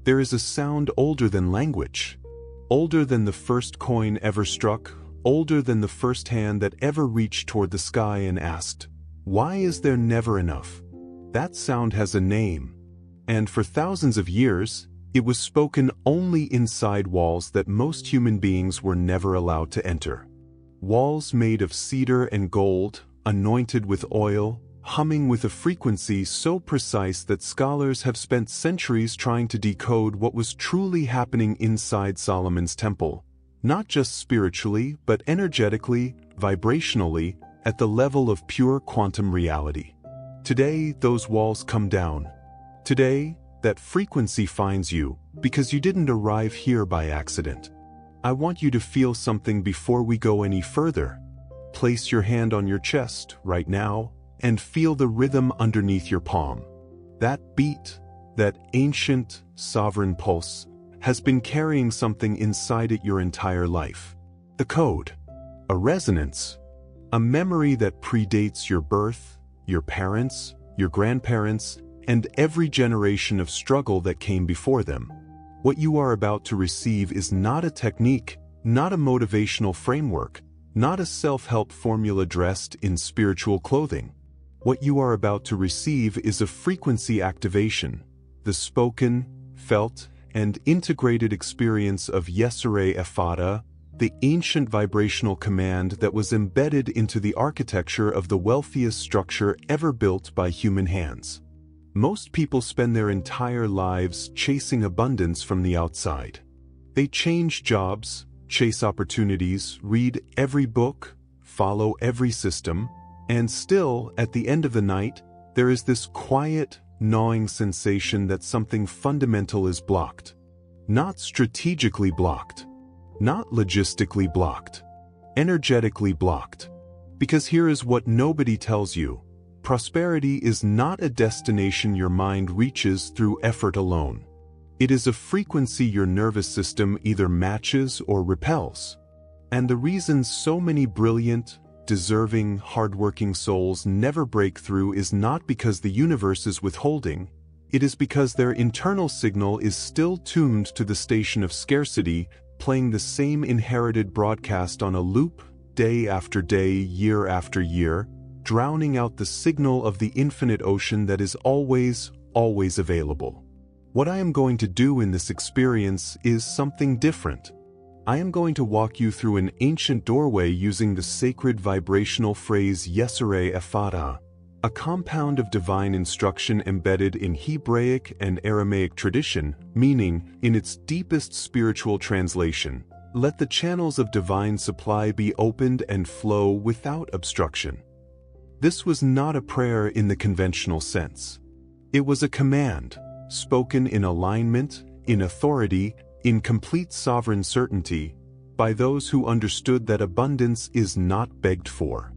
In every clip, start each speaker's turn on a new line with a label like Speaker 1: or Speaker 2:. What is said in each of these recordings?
Speaker 1: There is a sound older than language, older than the first coin ever struck, older than the first hand that ever reached toward the sky and asked, "Why is there never enough?" That sound has a name, and for thousands of years, it was spoken only inside walls that most human beings were never allowed to enter. Walls made of cedar and gold, anointed with oil, humming with a frequency so precise that scholars have spent centuries trying to decode what was truly happening inside Solomon's temple, not just spiritually but energetically, vibrationally, at the level of pure quantum reality. Today, those walls come down. Today, that frequency finds you because you didn't arrive here by accident. I want you to feel something before we go any further. Place your hand on your chest right now and feel the rhythm underneath your palm. That beat, that ancient, sovereign pulse, has been carrying something inside it your entire life. The code, a resonance, a memory that predates your birth, your parents, your grandparents, and every generation of struggle that came before them. What you are about to receive is not a technique, not a motivational framework, not a self-help formula dressed in spiritual clothing. What you are about to receive is a frequency activation, the spoken, felt, and integrated experience of YESERAYE EFFATA, the ancient vibrational command that was embedded into the architecture of the wealthiest structure ever built by human hands. Most people spend their entire lives chasing abundance from the outside. They change jobs, chase opportunities, read every book, follow every system, and still, at the end of the night, there is this quiet, gnawing sensation that something fundamental is blocked. Not strategically blocked. Not logistically blocked. Energetically blocked. Because here is what nobody tells you. Prosperity is not a destination your mind reaches through effort alone. It is a frequency your nervous system either matches or repels. And the reason so many brilliant, deserving, hardworking souls never break through is not because the universe is withholding, it is because their internal signal is still tuned to the station of scarcity, playing the same inherited broadcast on a loop, day after day, year after year, drowning out the signal of the infinite ocean that is always, always available. What I am going to do in this experience is something different. I am going to walk you through an ancient doorway using the sacred vibrational phrase YESERAYE EFFATA, a compound of divine instruction embedded in Hebraic and Aramaic tradition, meaning, in its deepest spiritual translation, let the channels of divine supply be opened and flow without obstruction. This was not a prayer in the conventional sense. It was a command, spoken in alignment, in authority, in complete sovereign certainty, by those who understood that abundance is not begged for.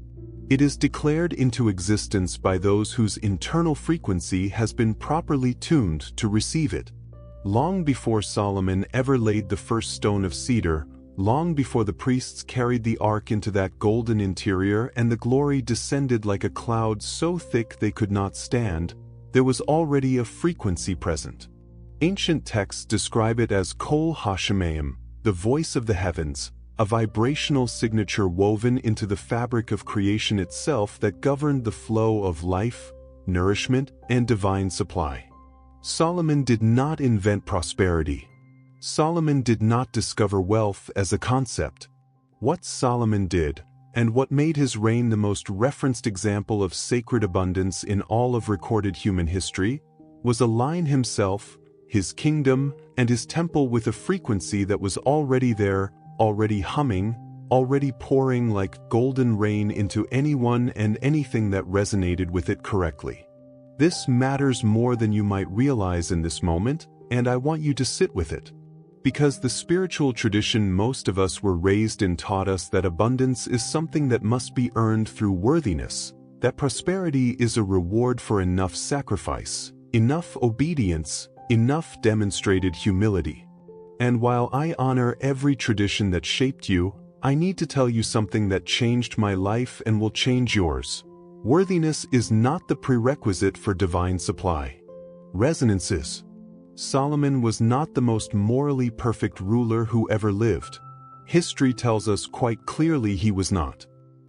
Speaker 1: It is declared into existence by those whose internal frequency has been properly tuned to receive it. Long before Solomon ever laid the first stone of cedar, long before the priests carried the ark into that golden interior and the glory descended like a cloud so thick they could not stand, there was already a frequency present. Ancient texts describe it as Kol HaShemayim, the voice of the heavens, a vibrational signature woven into the fabric of creation itself that governed the flow of life, nourishment, and divine supply. Solomon did not invent prosperity. Solomon did not discover wealth as a concept. What Solomon did, and what made his reign the most referenced example of sacred abundance in all of recorded human history, was align himself, his kingdom, and his temple with a frequency that was already there, already humming, already pouring like golden rain into anyone and anything that resonated with it correctly. This matters more than you might realize in this moment, and I want you to sit with it. Because the spiritual tradition most of us were raised in taught us that abundance is something that must be earned through worthiness, that prosperity is a reward for enough sacrifice, enough obedience, enough demonstrated humility. And while I honor every tradition that shaped you, I need to tell you something that changed my life and will change yours. Worthiness is not the prerequisite for divine supply. Resonance is. Solomon was not the most morally perfect ruler who ever lived. History tells us quite clearly he was not.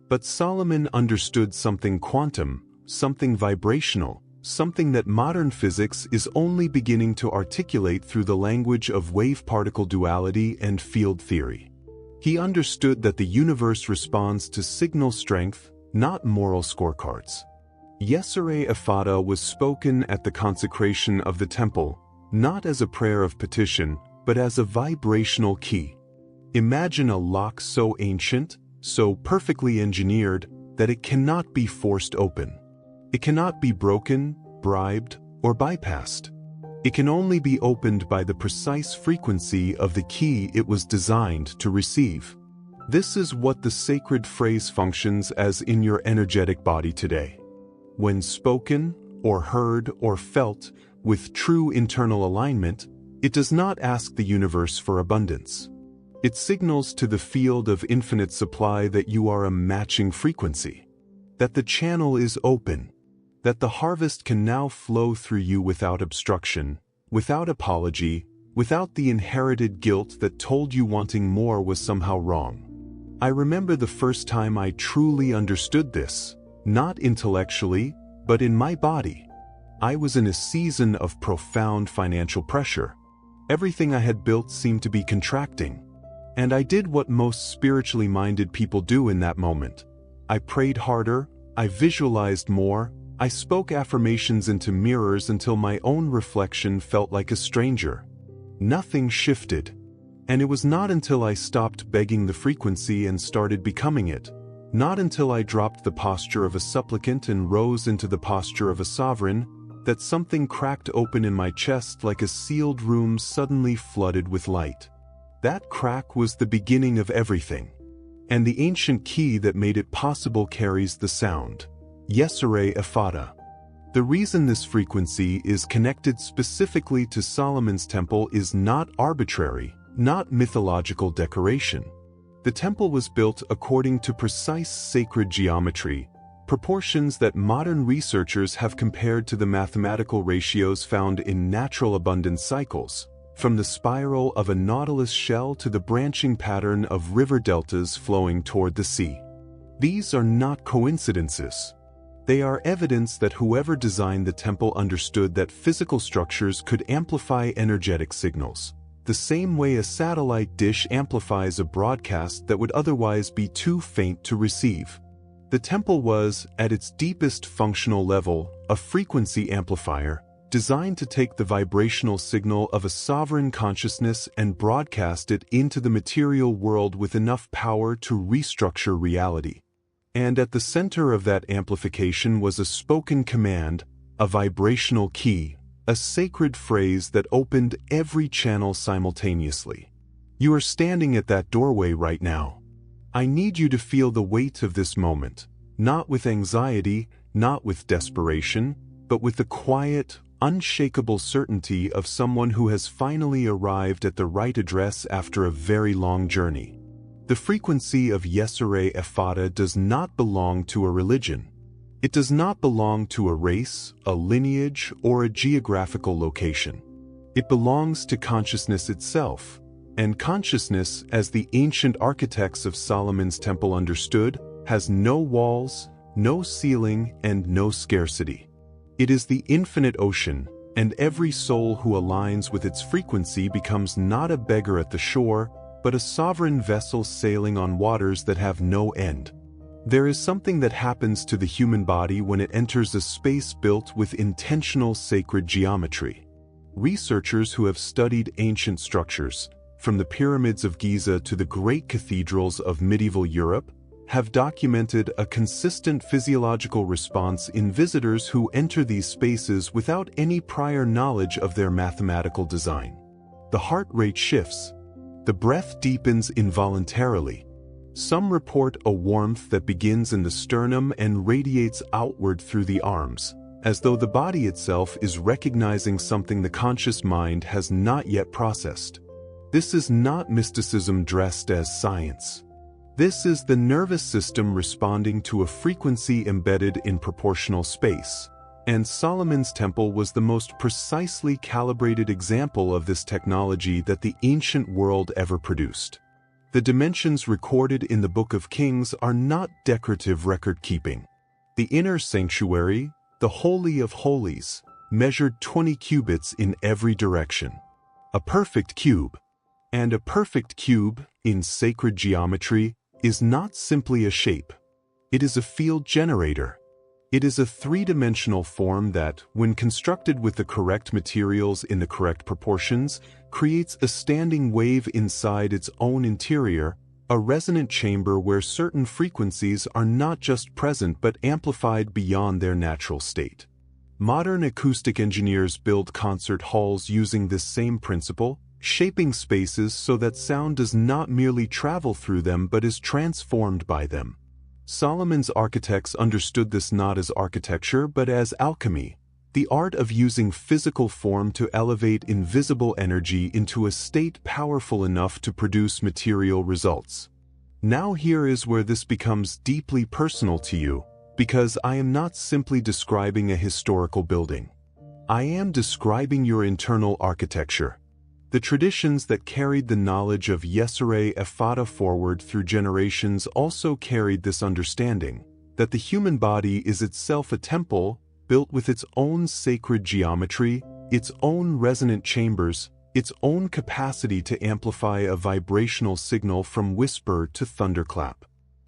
Speaker 1: But Solomon understood something quantum, something vibrational, something that modern physics is only beginning to articulate through the language of wave-particle duality and field theory. He understood that the universe responds to signal strength, not moral scorecards. YESERAYE EFFATA was spoken at the consecration of the temple, not as a prayer of petition, but as a vibrational key. Imagine a lock so ancient, so perfectly engineered, that it cannot be forced open. It cannot be broken, bribed, or bypassed. It can only be opened by the precise frequency of the key it was designed to receive. This is what the sacred phrase functions as in your energetic body today. When spoken, or heard, or felt, with true internal alignment, it does not ask the universe for abundance. It signals to the field of infinite supply that you are a matching frequency, that the channel is open, that the harvest can now flow through you without obstruction, without apology, without the inherited guilt that told you wanting more was somehow wrong. I remember the first time I truly understood this, not intellectually, but in my body. I was in a season of profound financial pressure. Everything I had built seemed to be contracting. And I did what most spiritually minded people do in that moment. I prayed harder, I visualized more, I spoke affirmations into mirrors until my own reflection felt like a stranger. Nothing shifted. And it was not until I stopped begging the frequency and started becoming it, not until I dropped the posture of a supplicant and rose into the posture of a sovereign, that something cracked open in my chest like a sealed room suddenly flooded with light. That crack was the beginning of everything. And the ancient key that made it possible carries the sound. YESERAYE EFFATA. The reason this frequency is connected specifically to Solomon's temple is not arbitrary, not mythological decoration. The temple was built according to precise sacred geometry, proportions that modern researchers have compared to the mathematical ratios found in natural abundance cycles, from the spiral of a nautilus shell to the branching pattern of river deltas flowing toward the sea. These are not coincidences. They are evidence that whoever designed the temple understood that physical structures could amplify energetic signals, the same way a satellite dish amplifies a broadcast that would otherwise be too faint to receive. The temple was, at its deepest functional level, a frequency amplifier, designed to take the vibrational signal of a sovereign consciousness and broadcast it into the material world with enough power to restructure reality. And at the center of that amplification was a spoken command, a vibrational key, a sacred phrase that opened every channel simultaneously. You are standing at that doorway right now. I need you to feel the weight of this moment, not with anxiety, not with desperation, but with the quiet, unshakable certainty of someone who has finally arrived at the right address after a very long journey. The frequency of YESERAYE EFFATA does not belong to a religion. It does not belong to a race, a lineage, or a geographical location. It belongs to consciousness itself, and consciousness, as the ancient architects of Solomon's temple understood, has no walls, no ceiling, and no scarcity. It is the infinite ocean, and every soul who aligns with its frequency becomes not a beggar at the shore, but a sovereign vessel sailing on waters that have no end. There is something that happens to the human body when it enters a space built with intentional sacred geometry. Researchers who have studied ancient structures, from the pyramids of Giza to the great cathedrals of medieval Europe, have documented a consistent physiological response in visitors who enter these spaces without any prior knowledge of their mathematical design. The heart rate shifts. The breath deepens involuntarily. Some report a warmth that begins in the sternum and radiates outward through the arms, as though the body itself is recognizing something the conscious mind has not yet processed. This is not mysticism dressed as science. This is the nervous system responding to a frequency embedded in proportional space, And Solomon's temple was the most precisely calibrated example of this technology that the ancient world ever produced. The dimensions recorded in the Book of Kings are not decorative record-keeping. The inner sanctuary, the Holy of Holies, measured 20 cubits in every direction. A perfect cube. And a perfect cube, in sacred geometry, is not simply a shape. It is a field generator. It is a three-dimensional form that, when constructed with the correct materials in the correct proportions, creates a standing wave inside its own interior, a resonant chamber where certain frequencies are not just present but amplified beyond their natural state. Modern acoustic engineers build concert halls using this same principle, shaping spaces so that sound does not merely travel through them but is transformed by them. Solomon's architects understood this not as architecture but as alchemy, the art of using physical form to elevate invisible energy into a state powerful enough to produce material results. Now here is where this becomes deeply personal to you, because I am not simply describing a historical building. I am describing your internal architecture. The traditions that carried the knowledge of YESERAYE EFFATA forward through generations also carried this understanding, that the human body is itself a temple, built with its own sacred geometry, its own resonant chambers, its own capacity to amplify a vibrational signal from whisper to thunderclap.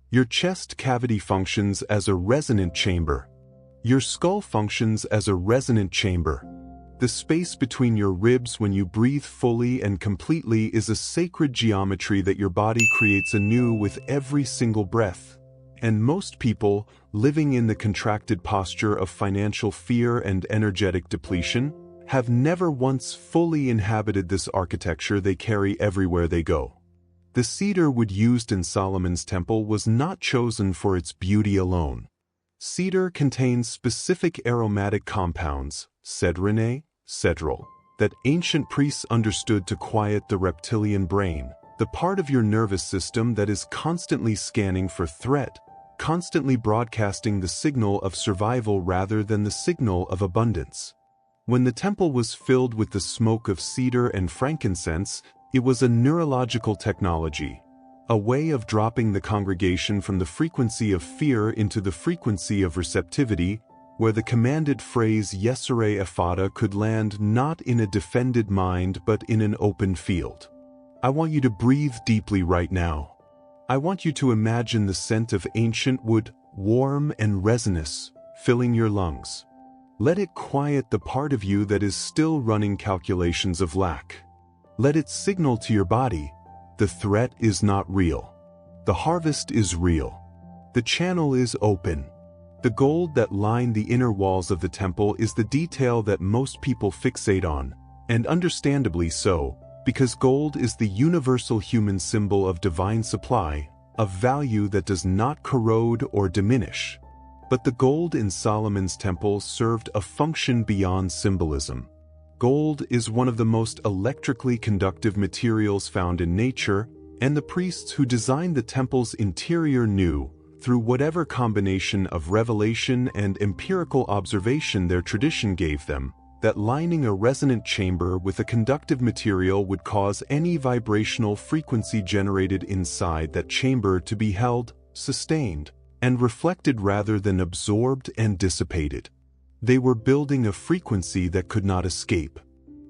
Speaker 1: Your chest cavity functions as a resonant chamber. Your skull functions as a resonant chamber. The space between your ribs when you breathe fully and completely is a sacred geometry that your body creates anew with every single breath. And most people, living in the contracted posture of financial fear and energetic depletion, have never once fully inhabited this architecture they carry everywhere they go. The cedar wood used in Solomon's temple was not chosen for its beauty alone. Cedar contains specific aromatic compounds, cedrine, cedral, that ancient priests understood to quiet the reptilian brain, the part of your nervous system that is constantly scanning for threat, constantly broadcasting the signal of survival rather than the signal of abundance. When the temple was filled with the smoke of cedar and frankincense, it was a neurological technology, a way of dropping the congregation from the frequency of fear into the frequency of receptivity, where the commanded phrase YESERAYE EFFATA could land not in a defended mind but in an open field. I want you to breathe deeply right now. I want you to imagine the scent of ancient wood, warm and resinous, filling your lungs. Let it quiet the part of you that is still running calculations of lack. Let it signal to your body, the threat is not real. The harvest is real. The channel is open. The gold that lined the inner walls of the temple is the detail that most people fixate on, and understandably so, because gold is the universal human symbol of divine supply, of value that does not corrode or diminish. But the gold in Solomon's temple served a function beyond symbolism. Gold is one of the most electrically conductive materials found in nature, and the priests who designed the temple's interior knew, through whatever combination of revelation and empirical observation their tradition gave them, that lining a resonant chamber with a conductive material would cause any vibrational frequency generated inside that chamber to be held, sustained, and reflected rather than absorbed and dissipated. They were building a frequency that could not escape.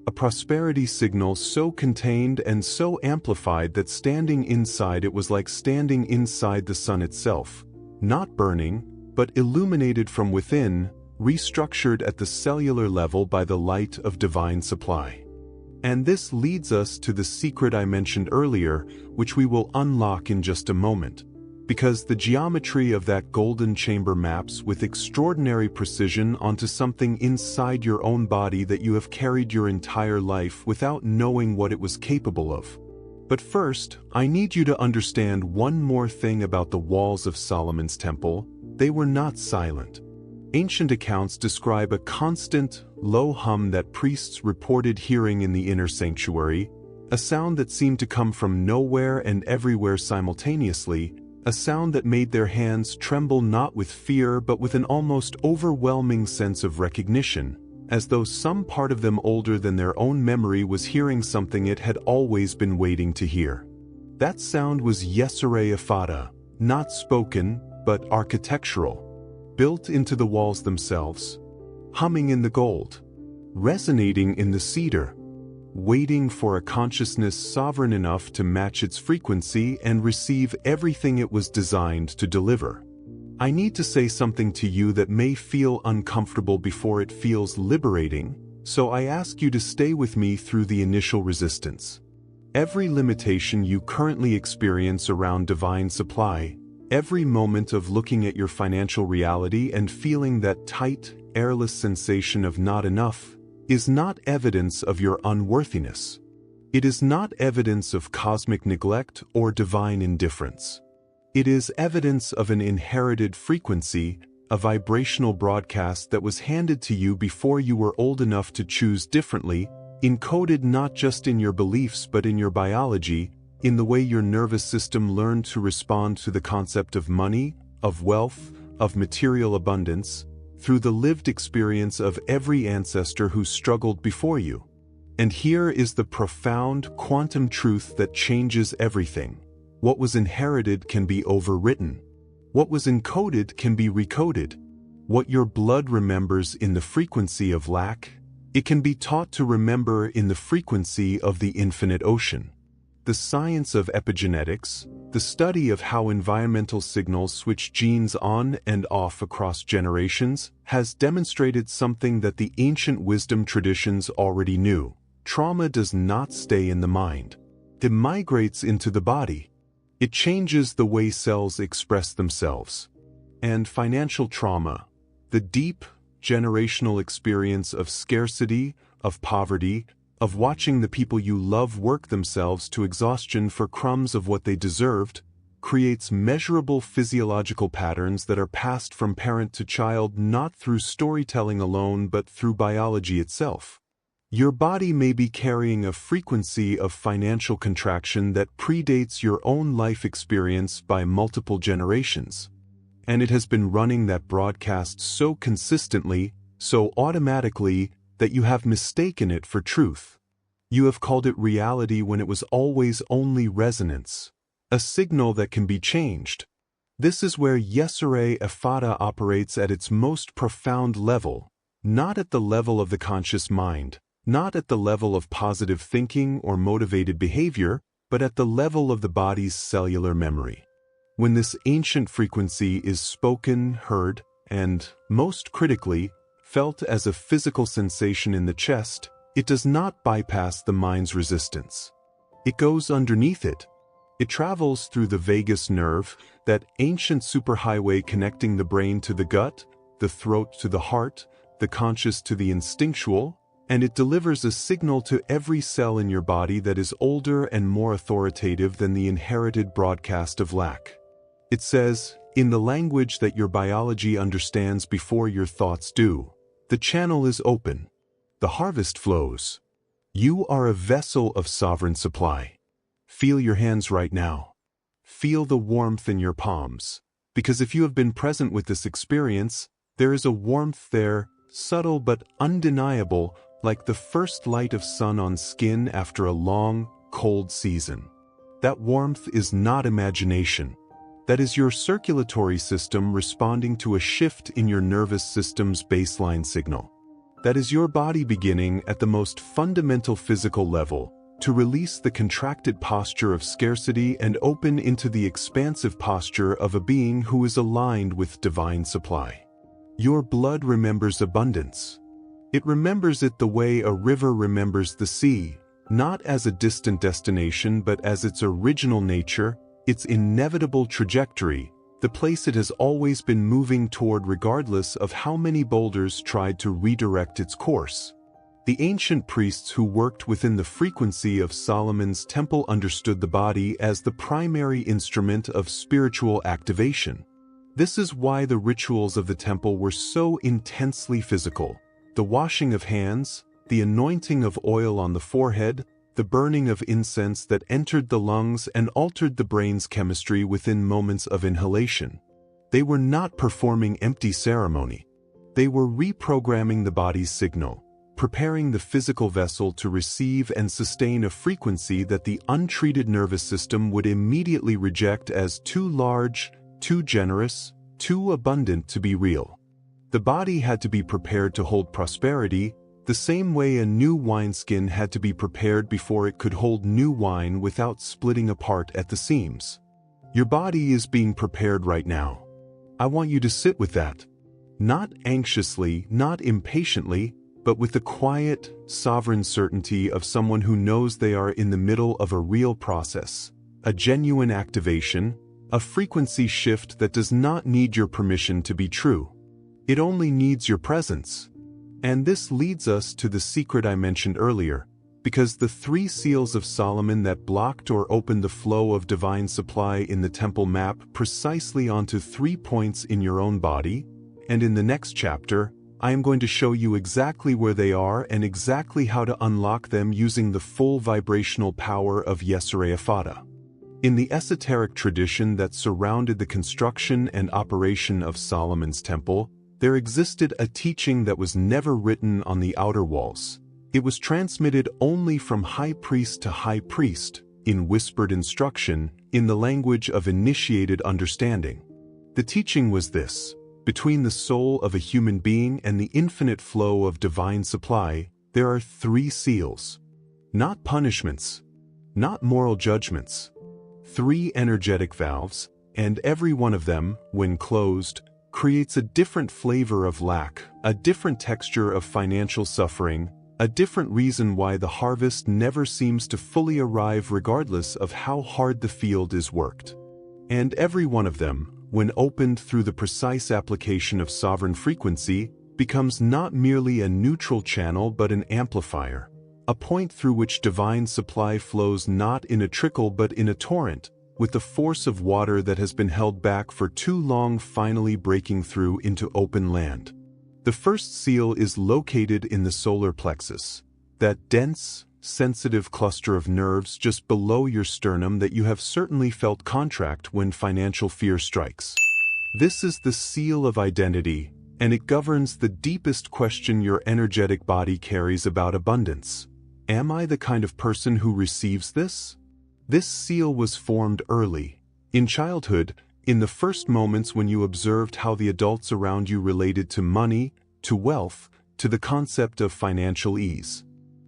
Speaker 1: A prosperity signal so contained and so amplified that standing inside it was like standing inside the sun itself, not burning, but illuminated from within, restructured at the cellular level by the light of divine supply. And this leads us to the secret I mentioned earlier, which we will unlock in just a moment, because the geometry of that golden chamber maps with extraordinary precision onto something inside your own body that you have carried your entire life without knowing what it was capable of. But first, I need you to understand one more thing about the walls of Solomon's temple. They were not silent. Ancient accounts describe a constant, low hum that priests reported hearing in the inner sanctuary, a sound that seemed to come from nowhere and everywhere simultaneously, a sound that made their hands tremble not with fear but with an almost overwhelming sense of recognition, as though some part of them older than their own memory was hearing something it had always been waiting to hear. That sound was YESERAYE EFFATA, not spoken, but architectural, built into the walls themselves, humming in the gold, resonating in the cedar, waiting for a consciousness sovereign enough to match its frequency and receive everything it was designed to deliver. I need to say something to you that may feel uncomfortable before it feels liberating, so I ask you to stay with me through the initial resistance. Every limitation you currently experience around divine supply, every moment of looking at your financial reality and feeling that tight, airless sensation of not enough, is not evidence of your unworthiness. It is not evidence of cosmic neglect or divine indifference. It is evidence of an inherited frequency, a vibrational broadcast that was handed to you before you were old enough to choose differently, encoded not just in your beliefs but in your biology, in the way your nervous system learned to respond to the concept of money, of wealth, of material abundance, through the lived experience of every ancestor who struggled before you. And here is the profound quantum truth that changes everything. What was inherited can be overwritten. What was encoded can be recoded. What your blood remembers in the frequency of lack, it can be taught to remember in the frequency of the infinite ocean. The science of epigenetics, the study of how environmental signals switch genes on and off across generations, has demonstrated something that the ancient wisdom traditions already knew. Trauma does not stay in the mind. It migrates into the body. It changes the way cells express themselves. And financial trauma, the deep, generational experience of scarcity, of poverty, of watching the people you love work themselves to exhaustion for crumbs of what they deserved, creates measurable physiological patterns that are passed from parent to child not through storytelling alone but through biology itself. Your body may be carrying a frequency of financial contraction that predates your own life experience by multiple generations. And it has been running that broadcast so consistently, so automatically, that you have mistaken it for truth. You have called it reality when it was always only resonance, a signal that can be changed. This is where YESERAYE EFFATA operates at its most profound level, not at the level of the conscious mind, not at the level of positive thinking or motivated behavior, but at the level of the body's cellular memory. When this ancient frequency is spoken, heard, and, most critically, felt as a physical sensation in the chest, it does not bypass the mind's resistance. It goes underneath it. It travels through the vagus nerve, that ancient superhighway connecting the brain to the gut, the throat to the heart, the conscious to the instinctual, and it delivers a signal to every cell in your body that is older and more authoritative than the inherited broadcast of lack. It says, in the language that your biology understands before your thoughts do, the channel is open. The harvest flows. You are a vessel of sovereign supply. Feel your hands right now. Feel the warmth in your palms. Because if you have been present with this experience, there is a warmth there, subtle but undeniable, like the first light of sun on skin after a long, cold season. That warmth is not imagination. That is your circulatory system responding to a shift in your nervous system's baseline signal. That is your body beginning at the most fundamental physical level to release the contracted posture of scarcity and open into the expansive posture of a being who is aligned with divine supply. Your blood remembers abundance. It remembers it the way a river remembers the sea, not as a distant destination but as its original nature, its inevitable trajectory, the place it has always been moving toward regardless of how many boulders tried to redirect its course. The ancient priests who worked within the frequency of Solomon's temple understood the body as the primary instrument of spiritual activation. This is why the rituals of the temple were so intensely physical. The washing of hands, the anointing of oil on the forehead, the burning of incense that entered the lungs and altered the brain's chemistry within moments of inhalation. They were not performing empty ceremony. They were reprogramming the body's signal, preparing the physical vessel to receive and sustain a frequency that the untreated nervous system would immediately reject as too large, too generous, too abundant to be real. The body had to be prepared to hold prosperity, the same way a new wineskin had to be prepared before it could hold new wine without splitting apart at the seams. Your body is being prepared right now. I want you to sit with that. Not anxiously, not impatiently, but with the quiet, sovereign certainty of someone who knows they are in the middle of a real process, a genuine activation, a frequency shift that does not need your permission to be true. It only needs your presence. And this leads us to the secret I mentioned earlier, because the 3 seals of Solomon that blocked or opened the flow of divine supply in the temple map precisely onto 3 points in your own body, and in the next chapter, I am going to show you exactly where they are and exactly how to unlock them using the full vibrational power of YESERAYE EFFATA. In the esoteric tradition that surrounded the construction and operation of Solomon's temple, there existed a teaching that was never written on the outer walls. It was transmitted only from high priest to high priest, in whispered instruction, in the language of initiated understanding. The teaching was this: between the soul of a human being and the infinite flow of divine supply, there are 3 seals. Not punishments, not moral judgments. 3 energetic valves, and every one of them, when closed, creates a different flavor of lack, a different texture of financial suffering, a different reason why the harvest never seems to fully arrive regardless of how hard the field is worked. And every one of them, when opened through the precise application of sovereign frequency, becomes not merely a neutral channel but an amplifier, a point through which divine supply flows not in a trickle but in a torrent, with the force of water that has been held back for too long finally breaking through into open land. The first seal is located in the solar plexus, that dense, sensitive cluster of nerves just below your sternum that you have certainly felt contract when financial fear strikes. This is the seal of identity, and it governs the deepest question your energetic body carries about abundance. Am I the kind of person who receives this? This seal was formed early, in childhood, in the first moments when you observed how the adults around you related to money, to wealth, to the concept of financial ease.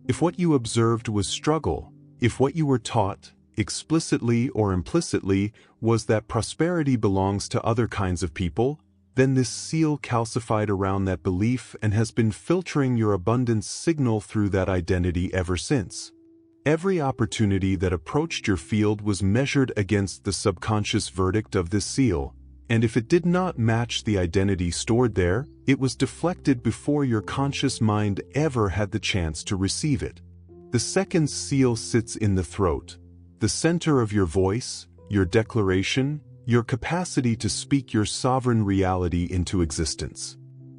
Speaker 1: If what you observed was struggle, if what you were taught, explicitly or implicitly, was that prosperity belongs to other kinds of people, then this seal calcified around that belief and has been filtering your abundance signal through that identity ever since. Every opportunity that approached your field was measured against the subconscious verdict of this seal, and if it did not match the identity stored there, it was deflected before your conscious mind ever had the chance to receive it. The second seal sits in the throat, the center of your voice, your declaration, your capacity to speak your sovereign reality into existence.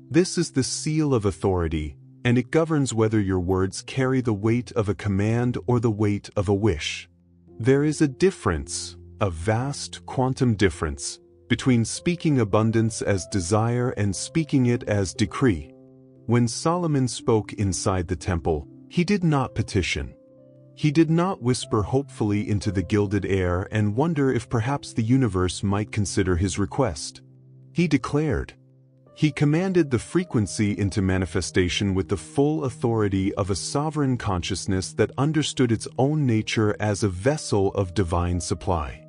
Speaker 1: This is the seal of authority, and it governs whether your words carry the weight of a command or the weight of a wish. There is a difference, a vast quantum difference, between speaking abundance as desire and speaking it as decree. When Solomon spoke inside the temple, he did not petition. He did not whisper hopefully into the gilded air and wonder if perhaps the universe might consider his request. He declared. He commanded the frequency into manifestation with the full authority of a sovereign consciousness that understood its own nature as a vessel of divine supply.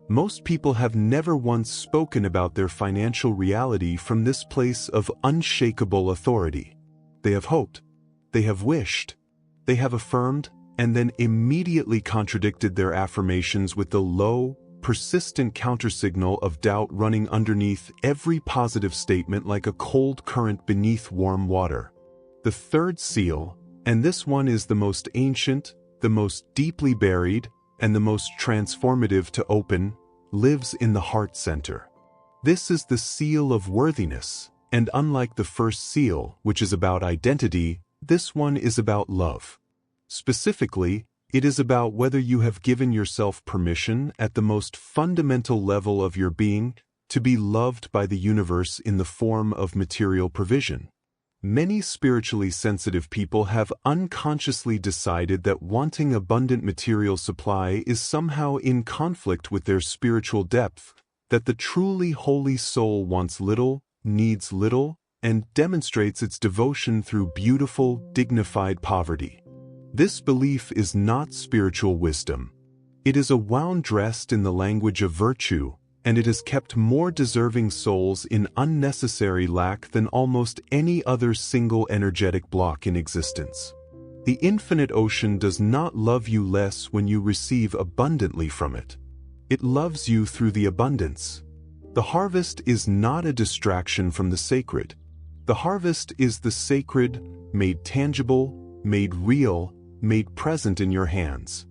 Speaker 1: Most people have never once spoken about their financial reality from this place of unshakable authority. They have hoped, they have wished, they have affirmed, and then immediately contradicted their affirmations with the low, persistent countersignal of doubt running underneath every positive statement like a cold current beneath warm water. The third seal, and this one is the most ancient, the most deeply buried, and the most transformative to open, lives in the heart center. This is the seal of worthiness, and unlike the first seal, which is about identity, this one is about love. Specifically, It is about whether you have given yourself permission at the most fundamental level of your being to be loved by the universe in the form of material provision. Many spiritually sensitive people have unconsciously decided that wanting abundant material supply is somehow in conflict with their spiritual depth, that the truly holy soul wants little, needs little, and demonstrates its devotion through beautiful, dignified poverty. This belief is not spiritual wisdom. It is a wound dressed in the language of virtue, and it has kept more deserving souls in unnecessary lack than almost any other single energetic block in existence. The infinite ocean does not love you less when you receive abundantly from it. It loves you through the abundance. The harvest is not a distraction from the sacred. The harvest is the sacred, made tangible, made real, made present in your hands.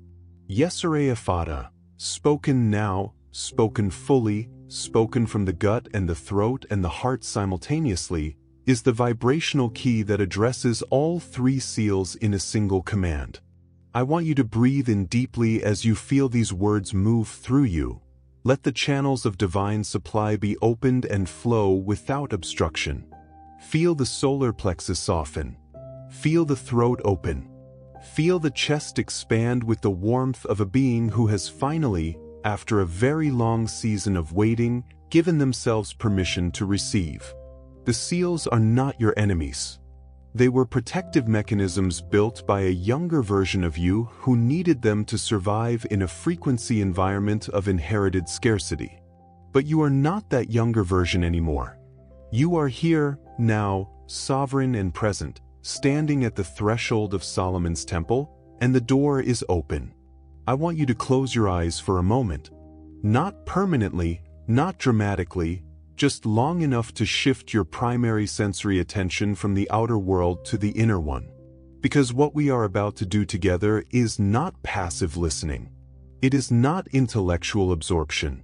Speaker 1: YESERAYE EFFATA, spoken now, spoken fully, spoken from the gut and the throat and the heart simultaneously, is the vibrational key that addresses all three seals in a single command. I want you to breathe in deeply as you feel these words move through you. Let the channels of divine supply be opened and flow without obstruction. Feel the solar plexus soften. Feel the throat open. Feel the chest expand with the warmth of a being who has finally, after a very long season of waiting, given themselves permission to receive. The seals are not your enemies. They were protective mechanisms built by a younger version of you who needed them to survive in a frequency environment of inherited scarcity. But you are not that younger version anymore. You are here, now, sovereign and present, standing at the threshold of Solomon's temple, and the door is open. I want you to close your eyes for a moment. Not permanently, not dramatically, just long enough to shift your primary sensory attention from the outer world to the inner one. Because what we are about to do together is not passive listening. It is not intellectual absorption.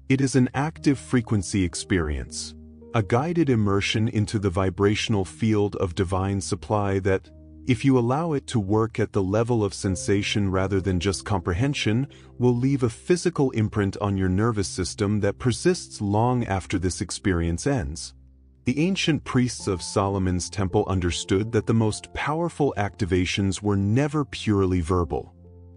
Speaker 1: It is an active frequency experience. A guided immersion into the vibrational field of divine supply that, if you allow it to work at the level of sensation rather than just comprehension, will leave a physical imprint on your nervous system that persists long after this experience ends. The ancient priests of Solomon's temple understood that the most powerful activations were never purely verbal.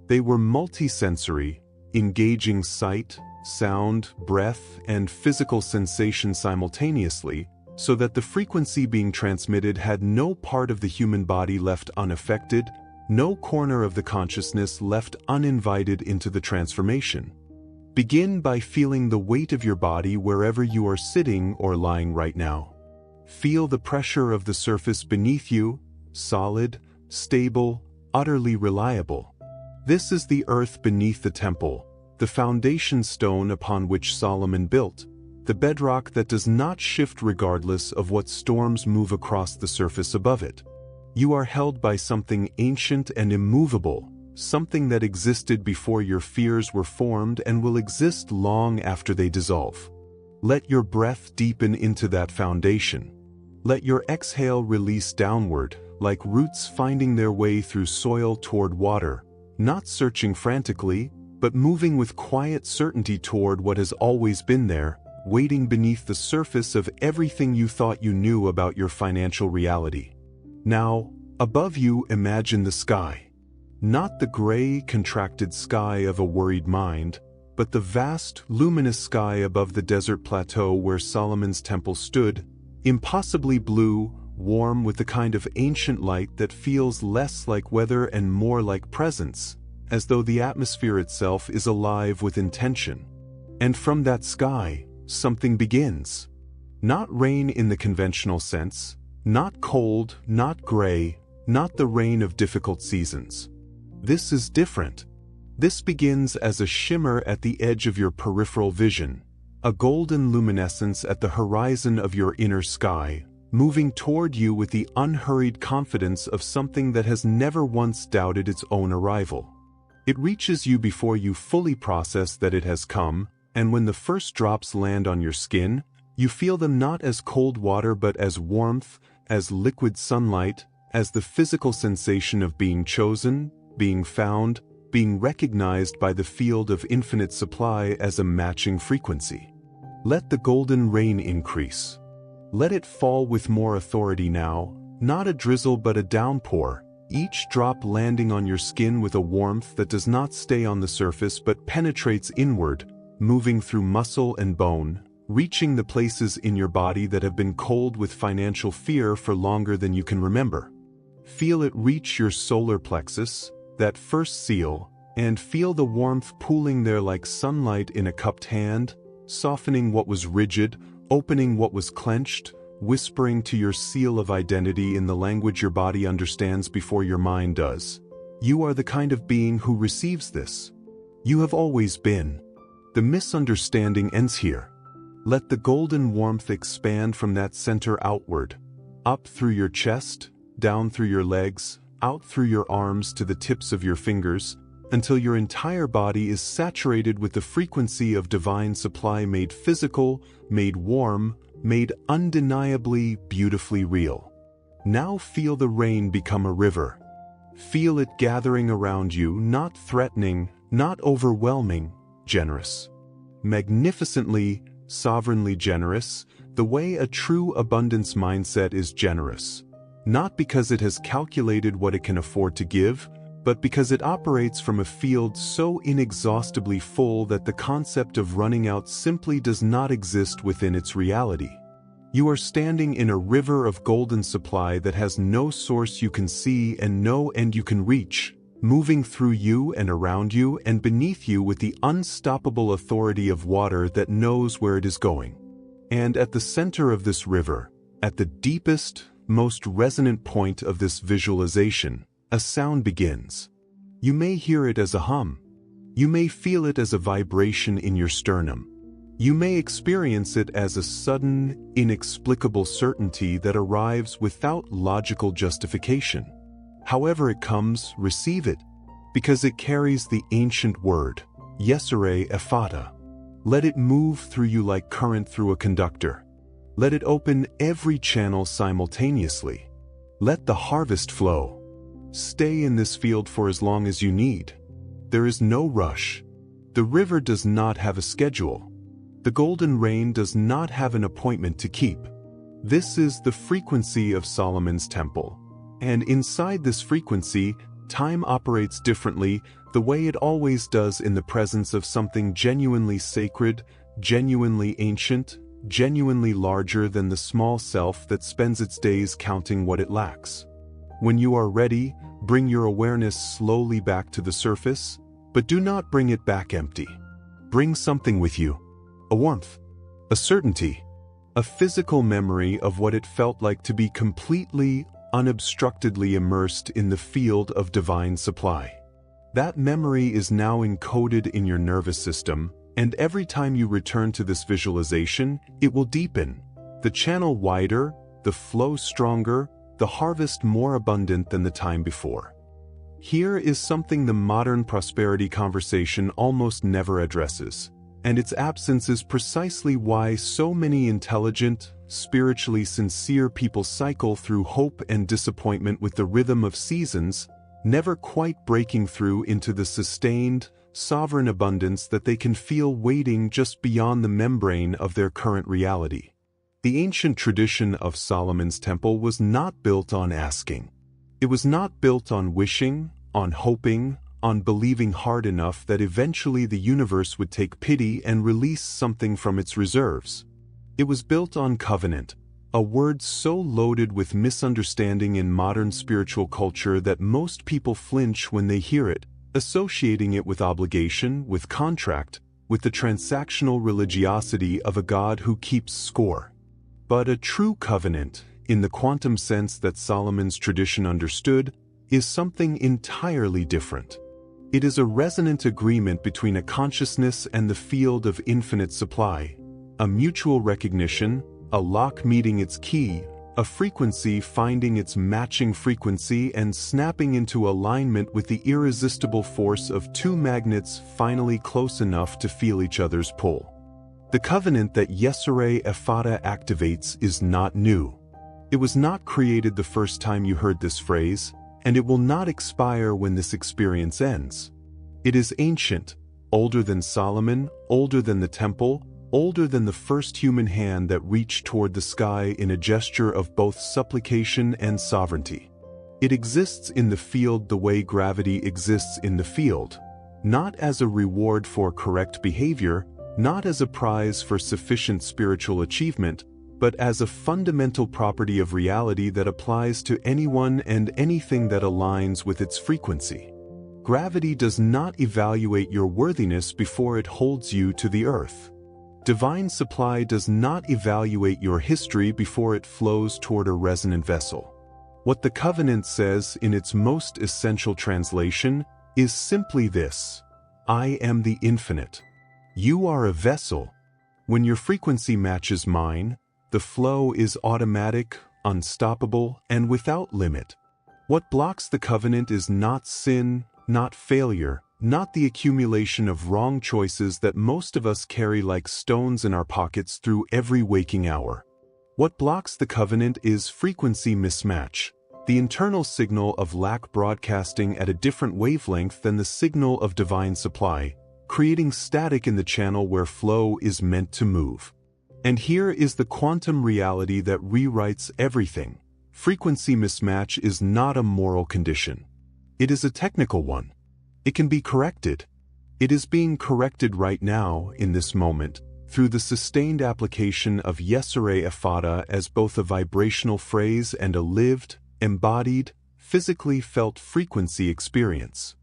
Speaker 1: They were multisensory, engaging sight, sound, breath, and physical sensation simultaneously, so that the frequency being transmitted had no part of the human body left unaffected, no corner of the consciousness left uninvited into the transformation. Begin by feeling the weight of your body wherever you are sitting or lying right now. Feel the pressure of the surface beneath you, solid, stable, utterly reliable. This is the earth beneath the temple, the foundation stone upon which Solomon built, the bedrock that does not shift regardless of what storms move across the surface above it. You are held by something ancient and immovable, something that existed before your fears were formed and will exist long after they dissolve. Let your breath deepen into that foundation. Let your exhale release downward, like roots finding their way through soil toward water, not searching frantically, but moving with quiet certainty toward what has always been there, waiting beneath the surface of everything you thought you knew about your financial reality. Now, above you, imagine the sky. Not the gray, contracted sky of a worried mind, but the vast, luminous sky above the desert plateau where Solomon's temple stood, impossibly blue, warm with the kind of ancient light that feels less like weather and more like presence, as though the atmosphere itself is alive with intention. And from that sky, something begins. Not rain in the conventional sense, not cold, not gray, not the rain of difficult seasons. This is different. This begins as a shimmer at the edge of your peripheral vision, a golden luminescence at the horizon of your inner sky, moving toward you with the unhurried confidence of something that has never once doubted its own arrival. It reaches you before you fully process that it has come, and when the first drops land on your skin, you feel them not as cold water but as warmth, as liquid sunlight, as the physical sensation of being chosen, being found, being recognized by the field of infinite supply as a matching frequency. Let the golden rain increase. Let it fall with more authority now, not a drizzle but a downpour, each drop landing on your skin with a warmth that does not stay on the surface but penetrates inward, moving through muscle and bone, reaching the places in your body that have been cold with financial fear for longer than you can remember. Feel it reach your solar plexus, that first seal, and feel the warmth pooling there like sunlight in a cupped hand, softening what was rigid, opening what was clenched, whispering to your seal of identity in the language your body understands before your mind does. You are the kind of being who receives this. You have always been. The misunderstanding ends here. Let the golden warmth expand from that center outward, up through your chest, down through your legs, out through your arms to the tips of your fingers, until your entire body is saturated with the frequency of divine supply made physical, made warm, made undeniably, beautifully real. Now feel the rain become a river. Feel it gathering around you, not threatening, not overwhelming, generous. Magnificently, sovereignly generous, the way a true abundance mindset is generous. Not because it has calculated what it can afford to give, but because it operates from a field so inexhaustibly full that the concept of running out simply does not exist within its reality. You are standing in a river of golden supply that has no source you can see and no end you can reach, moving through you and around you and beneath you with the unstoppable authority of water that knows where it is going. And at the center of this river, at the deepest, most resonant point of this visualization, a sound begins. You may hear it as a hum. You may feel it as a vibration in your sternum. You may experience it as a sudden, inexplicable certainty that arrives without logical justification. However it comes, receive it, because it carries the ancient word, YESERAYE EFFATA. Let it move through you like current through a conductor. Let it open every channel simultaneously. Let the harvest flow. Stay in this field for as long as you need. There is no rush. The river does not have a schedule. The golden rain does not have an appointment to keep. This is the frequency of Solomon's temple. And inside this frequency, time operates differently, the way it always does in the presence of something genuinely sacred, genuinely ancient, genuinely larger than the small self that spends its days counting what it lacks. When you are ready, bring your awareness slowly back to the surface, but do not bring it back empty. Bring something with you. A warmth, a certainty, a physical memory of what it felt like to be completely, unobstructedly immersed in the field of divine supply. That memory is now encoded in your nervous system, and every time you return to this visualization, it will deepen, the channel wider, the flow stronger, the harvest more abundant than the time before. Here is something the modern prosperity conversation almost never addresses, and its absence is precisely why so many intelligent, spiritually sincere people cycle through hope and disappointment with the rhythm of seasons, never quite breaking through into the sustained, sovereign abundance that they can feel waiting just beyond the membrane of their current reality. The ancient tradition of Solomon's temple was not built on asking. It was not built on wishing, on hoping, on believing hard enough that eventually the universe would take pity and release something from its reserves. It was built on covenant, a word so loaded with misunderstanding in modern spiritual culture that most people flinch when they hear it, associating it with obligation, with contract, with the transactional religiosity of a God who keeps score. But a true covenant, in the quantum sense that Solomon's tradition understood, is something entirely different. It is a resonant agreement between a consciousness and the field of infinite supply, a mutual recognition, a lock meeting its key, a frequency finding its matching frequency and snapping into alignment with the irresistible force of two magnets finally close enough to feel each other's pull. The covenant that YESERAYE EFFATA activates is not new. It was not created the first time you heard this phrase, and it will not expire when this experience ends. It is ancient, older than Solomon, older than the temple, older than the first human hand that reached toward the sky in a gesture of both supplication and sovereignty. It exists in the field the way gravity exists in the field, not as a reward for correct behavior, not as a prize for sufficient spiritual achievement, but as a fundamental property of reality that applies to anyone and anything that aligns with its frequency. Gravity does not evaluate your worthiness before it holds you to the earth. Divine supply does not evaluate your history before it flows toward a resonant vessel. What the covenant says in its most essential translation is simply this: I am the infinite. You are a vessel. When your frequency matches mine, the flow is automatic, unstoppable, and without limit. What blocks the covenant is not sin, not failure, not the accumulation of wrong choices that most of us carry like stones in our pockets through every waking hour. What blocks the covenant is frequency mismatch, the internal signal of lack broadcasting at a different wavelength than the signal of divine supply, creating static in the channel where flow is meant to move. And here is the quantum reality that rewrites everything. Frequency mismatch is not a moral condition. It is a technical one. It can be corrected. It is being corrected right now, in this moment, through the sustained application of YESERAYE EFFATA as both a vibrational phrase and a lived, embodied, physically felt frequency experience.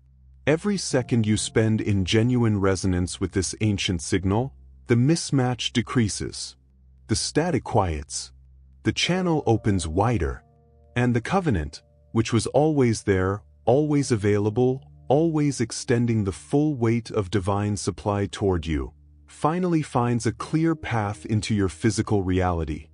Speaker 1: Every second you spend in genuine resonance with this ancient signal, the mismatch decreases. The static quiets. The channel opens wider. And the covenant, which was always there, always available, always extending the full weight of divine supply toward you, finally finds a clear path into your physical reality.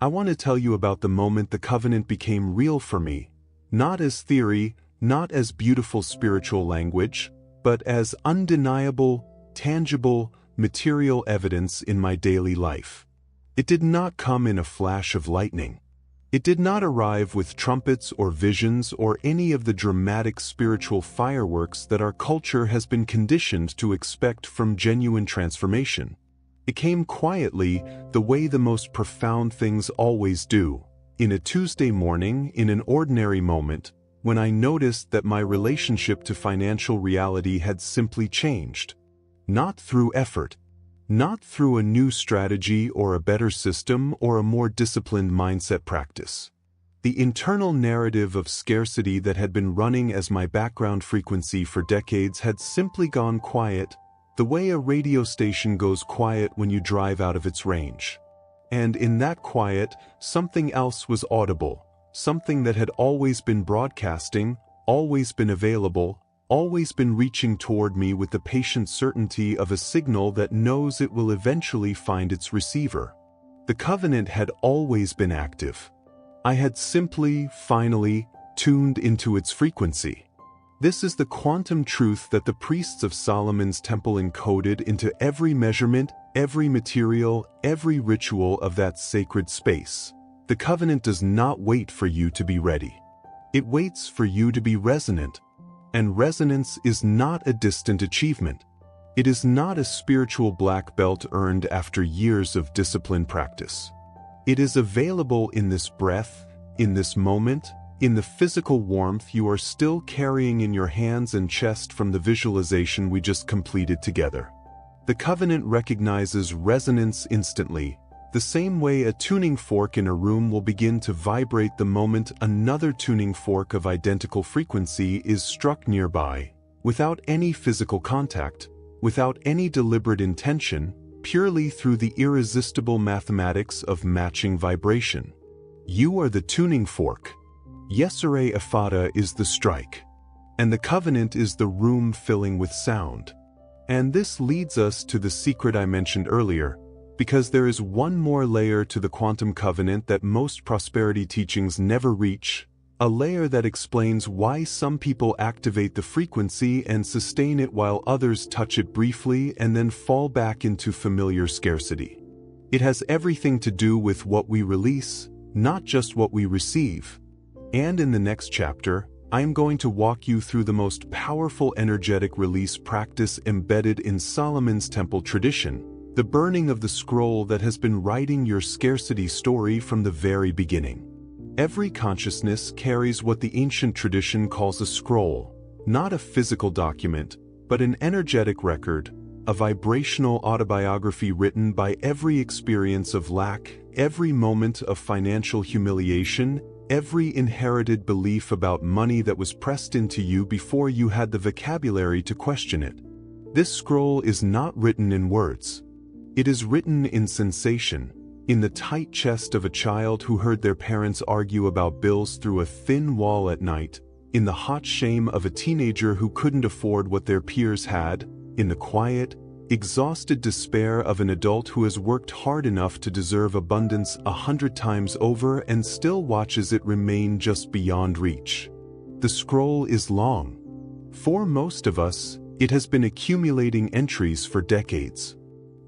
Speaker 1: I want to tell you about the moment the covenant became real for me, not as theory, not as beautiful spiritual language, but as undeniable, tangible, material evidence in my daily life. It did not come in a flash of lightning. It did not arrive with trumpets or visions or any of the dramatic spiritual fireworks that our culture has been conditioned to expect from genuine transformation. It came quietly, the way the most profound things always do, in a Tuesday morning, in an ordinary moment, when I noticed that my relationship to financial reality had simply changed. Not through effort, not through a new strategy or a better system or a more disciplined mindset practice. The internal narrative of scarcity that had been running as my background frequency for decades had simply gone quiet, the way a radio station goes quiet when you drive out of its range. And in that quiet, something else was audible, something that had always been broadcasting, always been available, always been reaching toward me with the patient certainty of a signal that knows it will eventually find its receiver. The covenant had always been active. I had simply, finally, tuned into its frequency. This is the quantum truth that the priests of Solomon's temple encoded into every measurement, every material, every ritual of that sacred space. The covenant does not wait for you to be ready. It waits for you to be resonant. And resonance is not a distant achievement. It is not a spiritual black belt earned after years of disciplined practice. It is available in this breath, in this moment, in the physical warmth you are still carrying in your hands and chest from the visualization we just completed together. The covenant recognizes resonance instantly, the same way a tuning fork in a room will begin to vibrate the moment another tuning fork of identical frequency is struck nearby, without any physical contact, without any deliberate intention, purely through the irresistible mathematics of matching vibration. You are the tuning fork. YESERAYE EFFATA is the strike. And the covenant is the room filling with sound. And this leads us to the secret I mentioned earlier, because there is one more layer to the quantum covenant that most prosperity teachings never reach, a layer that explains why some people activate the frequency and sustain it while others touch it briefly and then fall back into familiar scarcity. It has everything to do with what we release, not just what we receive. And in the next chapter, I am going to walk you through the most powerful energetic release practice embedded in Solomon's temple tradition, the burning of the scroll that has been writing your scarcity story from the very beginning. Every consciousness carries what the ancient tradition calls a scroll, not a physical document, but an energetic record, a vibrational autobiography written by every experience of lack, every moment of financial humiliation, every inherited belief about money that was pressed into you before you had the vocabulary to question it. This scroll is not written in words. It is written in sensation, in the tight chest of a child who heard their parents argue about bills through a thin wall at night, in the hot shame of a teenager who couldn't afford what their peers had, in the quiet, exhausted despair of an adult who has worked hard enough to deserve abundance 100 times over and still watches it remain just beyond reach. The scroll is long. For most of us, it has been accumulating entries for decades.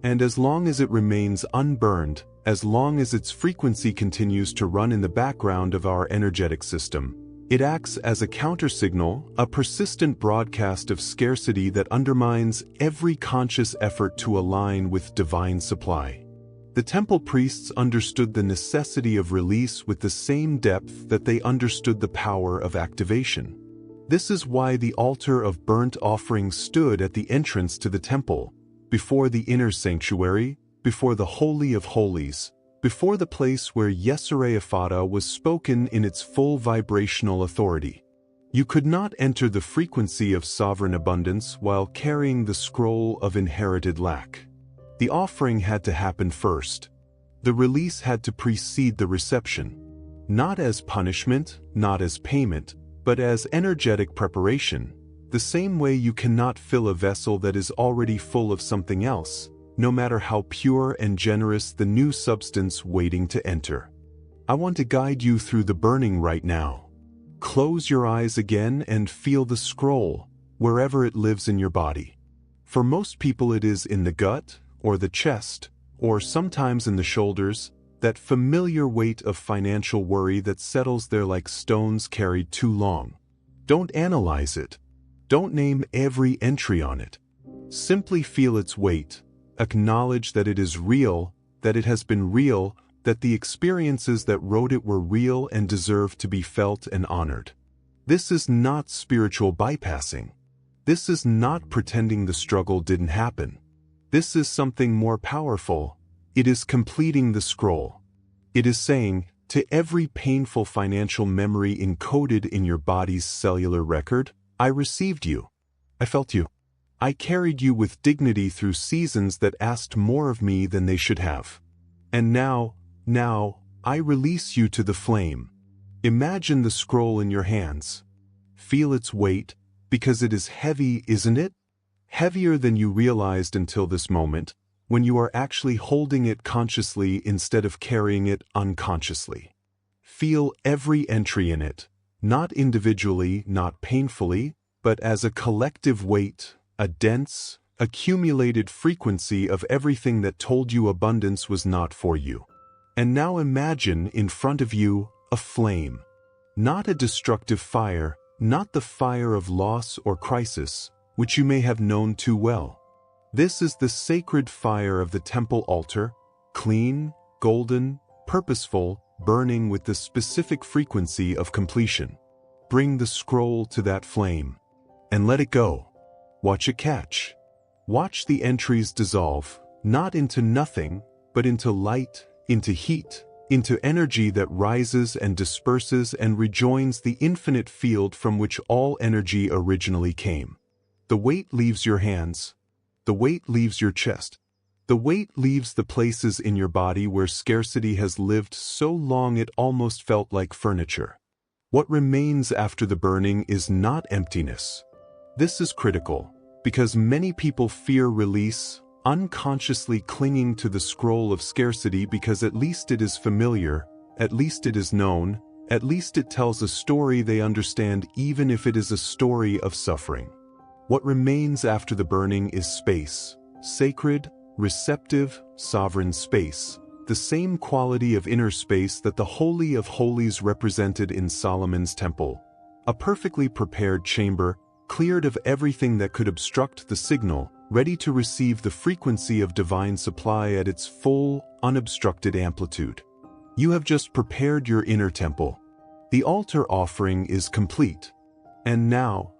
Speaker 1: And as long as it remains unburned, as long as its frequency continues to run in the background of our energetic system, it acts as a countersignal, a persistent broadcast of scarcity that undermines every conscious effort to align with divine supply. The temple priests understood the necessity of release with the same depth that they understood the power of activation. This is why the altar of burnt offerings stood at the entrance to the temple, before the inner sanctuary, before the Holy of Holies, before the place where YESERAYE EFFATA was spoken in its full vibrational authority. You could not enter the frequency of sovereign abundance while carrying the scroll of inherited lack. The offering had to happen first. The release had to precede the reception. Not as punishment, not as payment, but as energetic preparation. The same way you cannot fill a vessel that is already full of something else, no matter how pure and generous the new substance waiting to enter. I want to guide you through the burning right now. Close your eyes again and feel the scroll, wherever it lives in your body. For most people it is in the gut, or the chest, or sometimes in the shoulders, that familiar weight of financial worry that settles there like stones carried too long. Don't analyze it. Don't name every entry on it. Simply feel its weight. Acknowledge that it is real, that it has been real, that the experiences that wrote it were real and deserve to be felt and honored. This is not spiritual bypassing. This is not pretending the struggle didn't happen. This is something more powerful. It is completing the scroll. It is saying, to every painful financial memory encoded in your body's cellular record, I received you. I felt you. I carried you with dignity through seasons that asked more of me than they should have. And now, I release you to the flame. Imagine the scroll in your hands. Feel its weight, because it is heavy, isn't it? Heavier than you realized until this moment, when you are actually holding it consciously instead of carrying it unconsciously. Feel every entry in it, not individually, not painfully, but as a collective weight, a dense, accumulated frequency of everything that told you abundance was not for you. And now imagine in front of you a flame. Not a destructive fire, not the fire of loss or crisis, which you may have known too well. This is the sacred fire of the temple altar, clean, golden, purposeful, burning with the specific frequency of completion. Bring the scroll to that flame, and let it go. Watch it catch. Watch the entries dissolve, not into nothing, but into light, into heat, into energy that rises and disperses and rejoins the infinite field from which all energy originally came. The weight leaves your hands. The weight leaves your chest. The weight leaves the places in your body where scarcity has lived so long it almost felt like furniture. What remains after the burning is not emptiness. This is critical, because many people fear release, unconsciously clinging to the scroll of scarcity because at least it is familiar, at least it is known, at least it tells a story they understand even if it is a story of suffering. What remains after the burning is space, sacred, receptive, sovereign space, the same quality of inner space that the Holy of Holies represented in Solomon's temple. A perfectly prepared chamber, cleared of everything that could obstruct the signal, ready to receive the frequency of divine supply at its full, unobstructed amplitude. You have just prepared your inner temple. The altar offering is complete. And now,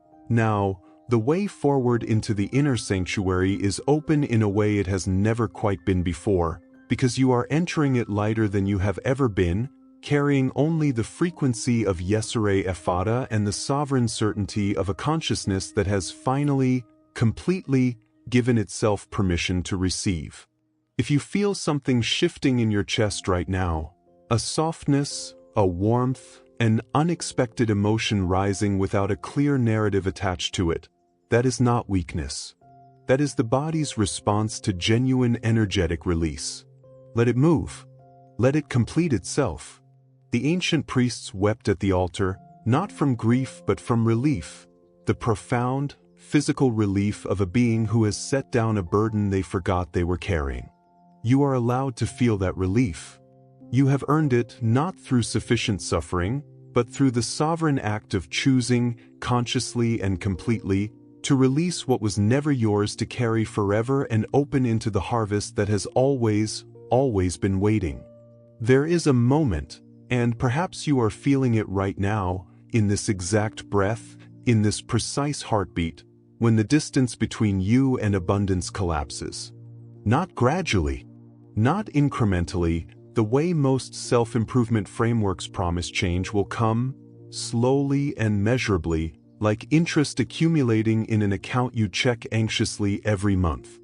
Speaker 1: the way forward into the inner sanctuary is open in a way it has never quite been before, because you are entering it lighter than you have ever been, carrying only the frequency of YESERAYE EFFATA and the sovereign certainty of a consciousness that has finally, completely, given itself permission to receive. If you feel something shifting in your chest right now, a softness, a warmth, an unexpected emotion rising without a clear narrative attached to it, that is not weakness. That is the body's response to genuine energetic release. Let it move. Let it complete itself. The ancient priests wept at the altar, not from grief but from relief, the profound, physical relief of a being who has set down a burden they forgot they were carrying. You are allowed to feel that relief. You have earned it not through sufficient suffering, but through the sovereign act of choosing, consciously and completely, to release what was never yours to carry forever and open into the harvest that has always been waiting. There is a moment, and perhaps you are feeling it right now, in this exact breath, in this precise heartbeat, when the distance between you and abundance collapses. Not gradually, not incrementally, the way most self-improvement frameworks promise change will come, slowly and measurably, like interest accumulating in an account you check anxiously every month.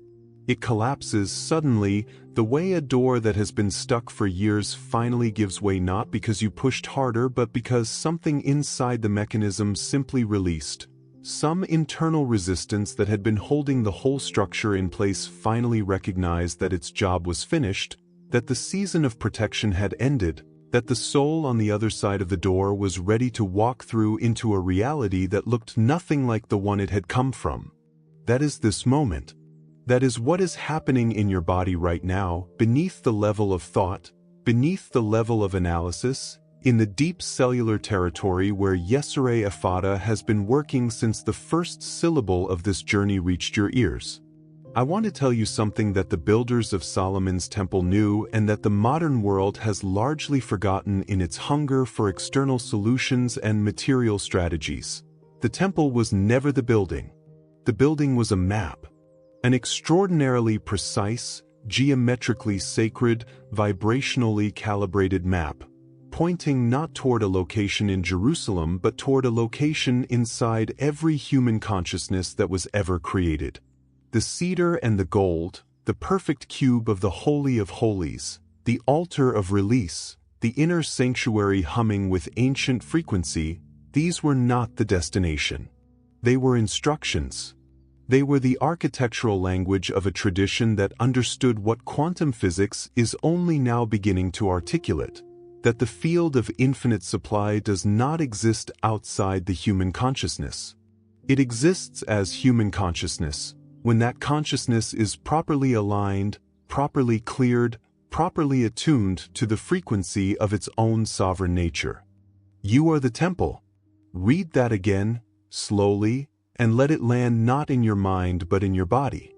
Speaker 1: It collapses suddenly, the way a door that has been stuck for years finally gives way, not because you pushed harder but because something inside the mechanism simply released. Some internal resistance that had been holding the whole structure in place finally recognized that its job was finished, that the season of protection had ended, that the soul on the other side of the door was ready to walk through into a reality that looked nothing like the one it had come from. That is this moment. That is what is happening in your body right now, beneath the level of thought, beneath the level of analysis, in the deep cellular territory where YESERAYE EFFATA has been working since the first syllable of this journey reached your ears. I want to tell you something that the builders of Solomon's temple knew and that the modern world has largely forgotten in its hunger for external solutions and material strategies. The temple was never the building. The building was a map. An extraordinarily precise, geometrically sacred, vibrationally calibrated map, pointing not toward a location in Jerusalem but toward a location inside every human consciousness that was ever created. The cedar and the gold, the perfect cube of the Holy of Holies, the altar of release, the inner sanctuary humming with ancient frequency, these were not the destination. They were instructions. They were the architectural language of a tradition that understood what quantum physics is only now beginning to articulate, that the field of infinite supply does not exist outside the human consciousness. It exists as human consciousness, when that consciousness is properly aligned, properly cleared, properly attuned to the frequency of its own sovereign nature. You are the temple. Read that again, slowly, and let it land not in your mind but in your body.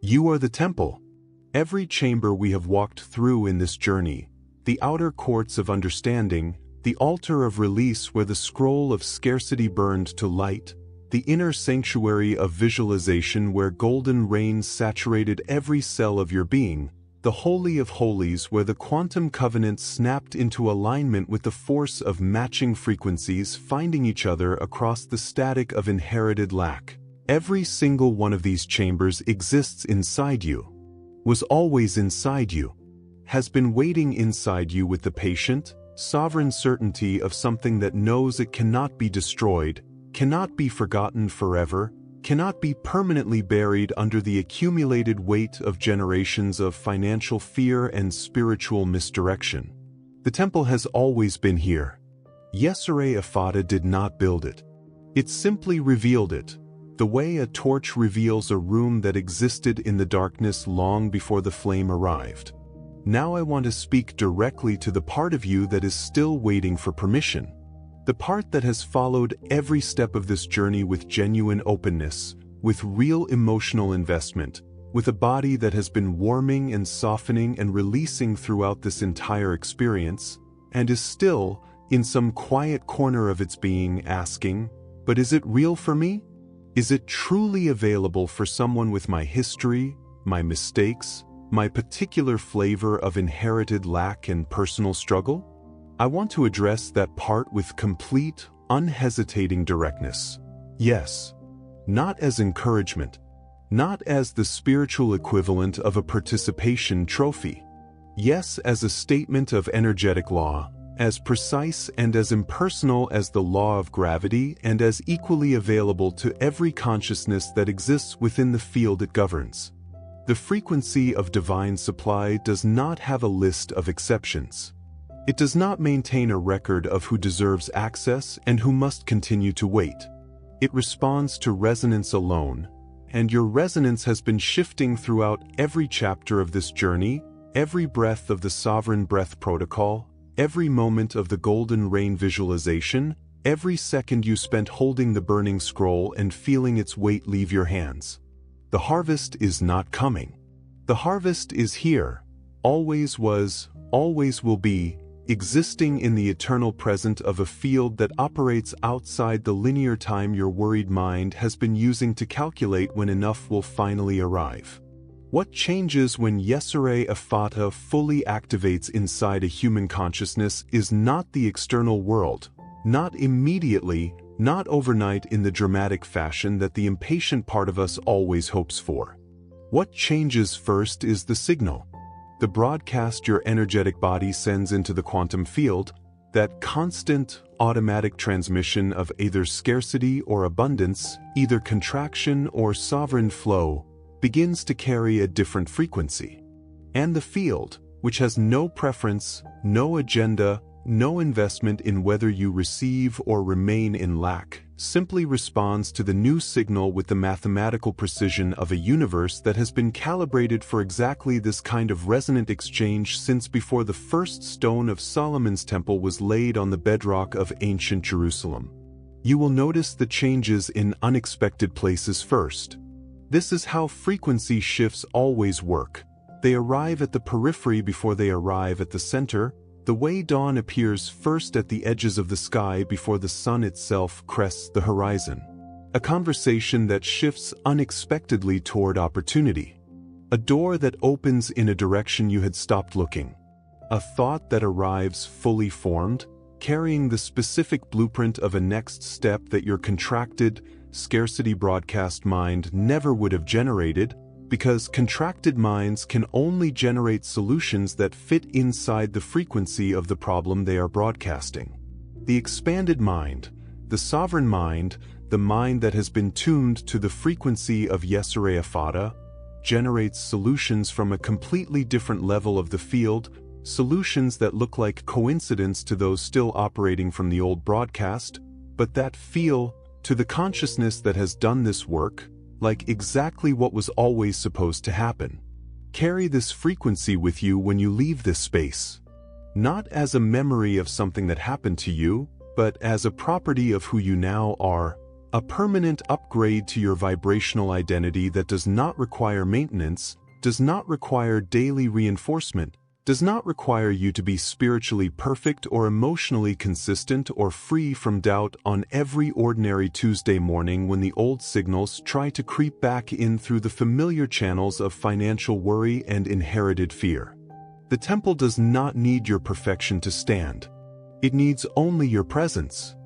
Speaker 1: You are the temple. Every chamber we have walked through in this journey, the outer courts of understanding, the altar of release where the scroll of scarcity burned to light, the inner sanctuary of visualization where golden rains saturated every cell of your being, the Holy of Holies where the quantum covenant snapped into alignment with the force of matching frequencies finding each other across the static of inherited lack. Every single one of these chambers exists inside you, was always inside you, has been waiting inside you with the patient, sovereign certainty of something that knows it cannot be destroyed, cannot be forgotten forever, cannot be permanently buried under the accumulated weight of generations of financial fear and spiritual misdirection. The temple has always been here. YESERAYE EFFATA did not build it. It simply revealed it, the way a torch reveals a room that existed in the darkness long before the flame arrived. Now I want to speak directly to the part of you that is still waiting for permission. The part that has followed every step of this journey with genuine openness, with real emotional investment, with a body that has been warming and softening and releasing throughout this entire experience, and is still, in some quiet corner of its being, asking, but is it real for me? Is it truly available for someone with my history, my mistakes, my particular flavor of inherited lack and personal struggle? I want to address that part with complete, unhesitating directness. Yes, not as encouragement, not as the spiritual equivalent of a participation trophy. Yes, as a statement of energetic law, as precise and as impersonal as the law of gravity and as equally available to every consciousness that exists within the field it governs. The frequency of divine supply does not have a list of exceptions. It does not maintain a record of who deserves access and who must continue to wait. It responds to resonance alone, and your resonance has been shifting throughout every chapter of this journey, every breath of the Sovereign Breath Protocol, every moment of the Golden Rain visualization, every second you spent holding the burning scroll and feeling its weight leave your hands. The harvest is not coming. The harvest is here, always was, always will be, existing in the eternal present of a field that operates outside the linear time your worried mind has been using to calculate when enough will finally arrive. What changes when YESERAYE EFFATA fully activates inside a human consciousness is not the external world, not immediately, not overnight in the dramatic fashion that the impatient part of us always hopes for. What changes first is the signal, the broadcast your energetic body sends into the quantum field, that constant, automatic transmission of either scarcity or abundance, either contraction or sovereign flow, begins to carry a different frequency. And the field, which has no preference, no agenda, no investment in whether you receive or remain in lack, simply responds to the new signal with the mathematical precision of a universe that has been calibrated for exactly this kind of resonant exchange since before the first stone of Solomon's temple was laid on the bedrock of ancient Jerusalem. You will notice the changes in unexpected places first. This is how frequency shifts always work. They arrive at the periphery before they arrive at the center, the way dawn appears first at the edges of the sky before the sun itself crests the horizon. A conversation that shifts unexpectedly toward opportunity. A door that opens in a direction you had stopped looking. A thought that arrives fully formed, carrying the specific blueprint of a next step that your contracted, scarcity broadcast mind never would have generated, because contracted minds can only generate solutions that fit inside the frequency of the problem they are broadcasting. The expanded mind, the sovereign mind, the mind that has been tuned to the frequency of YESERAYE EFFATA, generates solutions from a completely different level of the field, solutions that look like coincidence to those still operating from the old broadcast, but that feel, to the consciousness that has done this work, like exactly what was always supposed to happen. Carry this frequency with you when you leave this space. Not as a memory of something that happened to you, but as a property of who you now are, a permanent upgrade to your vibrational identity that does not require maintenance, does not require daily reinforcement, does not require you to be spiritually perfect or emotionally consistent or free from doubt on every ordinary Tuesday morning when the old signals try to creep back in through the familiar channels of financial worry and inherited fear. The temple does not need your perfection to stand. It needs only your presence.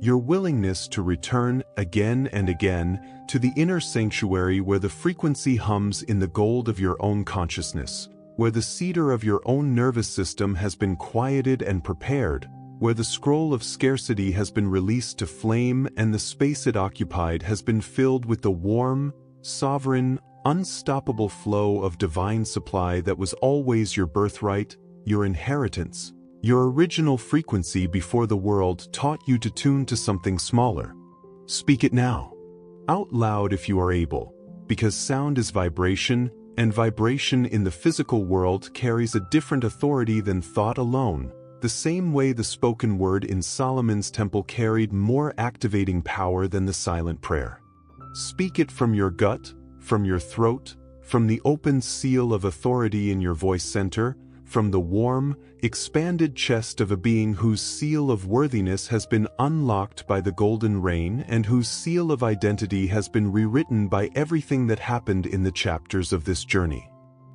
Speaker 1: Your willingness to return again and again to the inner sanctuary where the frequency hums in the gold of your own consciousness, where the cedar of your own nervous system has been quieted and prepared, where the scroll of scarcity has been released to flame and the space it occupied has been filled with the warm, sovereign, unstoppable flow of divine supply that was always your birthright, your inheritance, your original frequency before the world taught you to tune to something smaller. Speak it now, out loud if you are able, because sound is vibration, and vibration in the physical world carries a different authority than thought alone, the same way the spoken word in Solomon's temple carried more activating power than the silent prayer. Speak it from your gut, from your throat, from the open seal of authority in your voice center, from the warm, expanded chest of a being whose seal of worthiness has been unlocked by the golden rain and whose seal of identity has been rewritten by everything that happened in the chapters of this journey.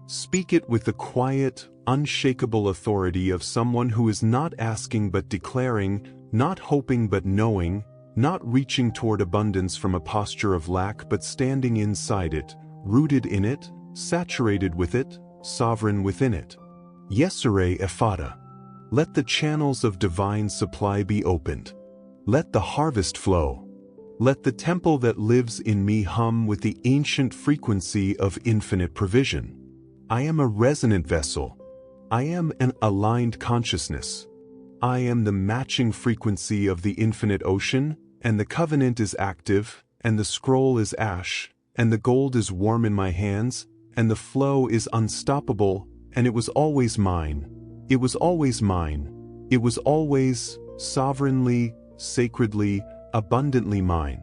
Speaker 1: Speak it with the quiet, unshakable authority of someone who is not asking but declaring, not hoping but knowing, not reaching toward abundance from a posture of lack but standing inside it, rooted in it, saturated with it, sovereign within it. YESERAYE EFFATA. Let the channels of divine supply be opened. Let the harvest flow. Let the temple that lives in me hum with the ancient frequency of infinite provision. I am a resonant vessel. I am an aligned consciousness. I am the matching frequency of the infinite ocean, and the covenant is active, and the scroll is ash, and the gold is warm in my hands, and the flow is unstoppable, and it was always mine. It was always mine. It was always, sovereignly, sacredly, abundantly mine.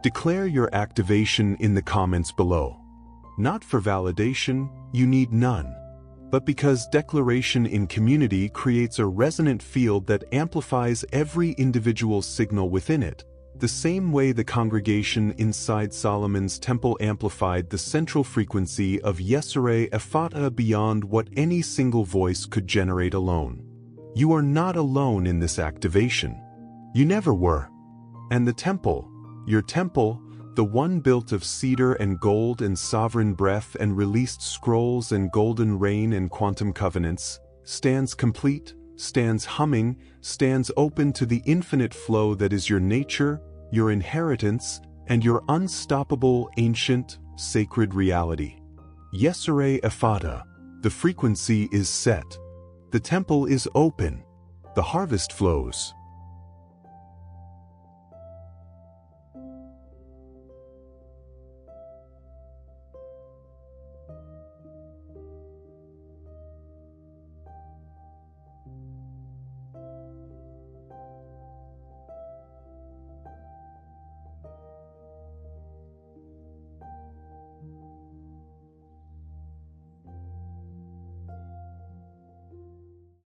Speaker 1: Declare your activation in the comments below. Not for validation, you need none, but because declaration in community creates a resonant field that amplifies every individual signal within it, the same way the congregation inside Solomon's temple amplified the central frequency of YESERAYE EFFATA beyond what any single voice could generate alone. You are not alone in this activation. You never were. And the temple, your temple, the one built of cedar and gold and sovereign breath and released scrolls and golden rain and quantum covenants, stands complete, stands humming, stands open to the infinite flow that is your nature, your inheritance, and your unstoppable, ancient, sacred reality. YESERAYE EFFATA. The frequency is set. The temple is open. The harvest flows.